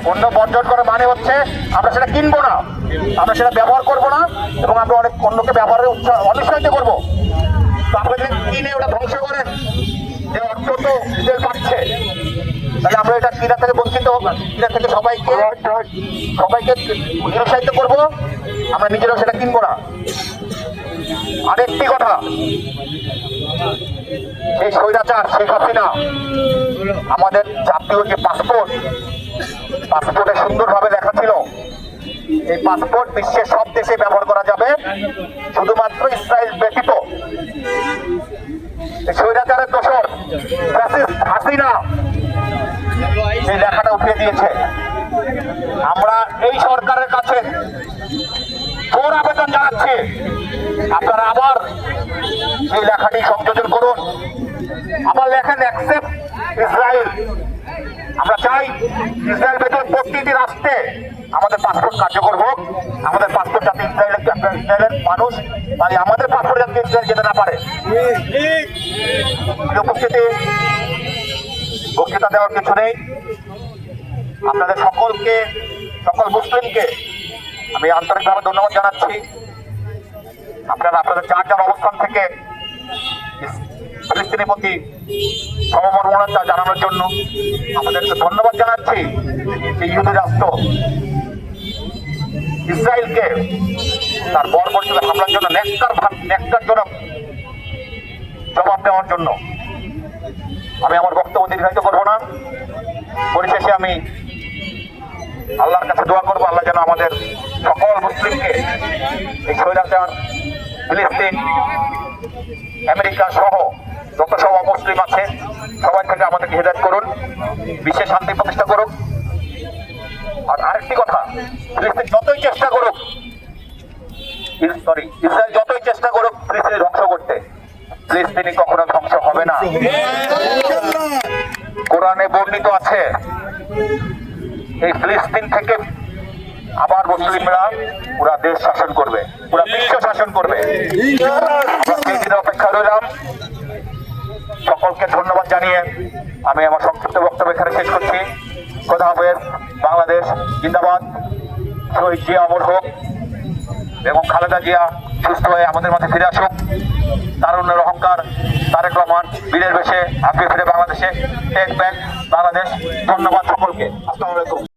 পণ্য বর্জন করা মানে হচ্ছে আমরা সেটা কিনবো না, আমরা সেটা ব্যবহার করবো না, এবং আমরা অনেক পণ্যকে ব্যবহারের অনুৎসাহিত করবো। তো আপনি যদি কিনে ওটা ধ্বংস করেন, যে অর্থ তো ডিজেল পাচ্ছে, তাহলে আমরা এটা কিনা থেকে বঞ্চিত, কিনা থেকে সবাইকে নিরুৎসাহিত করবো, আমরা নিজেরাও সেটা কিনবো না। আরেকটি কথা, এই স্বৈরাচার শেখ হাসিনা আমাদের জাতীয় যে পাসপোর্টে সুন্দরভাবে লেখা ছিল, এই পাসপোর্ট বিশ্বের সব দেশে ব্যবহার করা যাবে, শুধুমাত্র ইসরায়েল ব্যতীত। স্বৈরাচারের দোষর ফ্যাসিস্ট হাসিনা এই লেখাটা উঠিয়ে দিয়েছে। আমরা এই সরকারের কাছে জোর আবেদন জানাচ্ছি, আপনারা আবার এই লেখাটি সংযোজন করুন, আবার লেখেন অ্যাকসেপ্ট ইসরায়েল। আমরা চাই ইসরায়েল ব্যতীত প্রতিটি রাষ্ট্রে আমাদের পাসপোর্ট কার্যকর হোক, আমাদের পাসপোর্ট যাতে ইসরায়েলের মানুষ মানে আমাদের পাসপোর্ট যাতে ইসরায়েল যেতে না পারে। উপস্থিতি বক্তৃতা দেওয়ার কিছু নেই, আপনাদের সকল মুসলিমকে আমি আন্তরিকভাবে ধন্যবাদ জানাচ্ছি। আপনারা আপনাদের যার যার অবস্থান থেকে ফিলিস্তিনের প্রতি সমমর্মতা জানানোর জন্য আমাদেরকে ধন্যবাদ জানাচ্ছি। যে ইহুদি রাষ্ট্র ইসরায়েলকে তার বর্বরচিত হামলার জন্য ন্যাক্কারজনক জবাব দেওয়ার জন্য আমি আমার বক্তব্য দীর্ঘায়িত করবো না। পরিশেষে আমি আল্লাহর কাছে দোয়া করবো, আল্লাহ যেন আমাদের সকল মুসলিমকে এই স্বৈরাচার ফিলিস্তিন আমেরিকা সহ যত সব অমুসলিম আছে সবাই থেকে আমাদেরকে হেদায়েত করুন, বিশ্বে শান্তি প্রতিষ্ঠা করুন। আর আরেকটি কথা, ফিলিস্তিন যতই চেষ্টা করুক, ইসরায়েল যতই চেষ্টা করুক ফিলিস্তিনি ধ্বংস করতে, ফিলিস্তিনি কখনো ধ্বংস হবে না। কোরআনে বর্ণিত আছে এই ফিলিস্তিন থেকে আবার মুসলিমরা পুরা দেশ শাসন করবে, পুরা বিশ্ব শাসন করবে। সেই দিনের অপেক্ষা রইলাম। সকলকে ধন্যবাদ জানিয়ে আমি আমার সংক্ষিপ্ত বক্তব্য এখানে শেষ করছি। খোদা হাফেজ। বাংলাদেশ জিন্দাবাদ। শহীদ জিয়া অমর হোক এবং খালেদা জিয়া সুস্থ হয়ে আমাদের মাঝে ফিরে আসুক। তারুণ্যের অহংকার তারেক রহমান বীরের বেশে আগে ফিরে বাংলাদেশে টেক ব্যাক বাংলাদেশ। ধন্যবাদ সকলকে। আসসালামু আলাইকুম।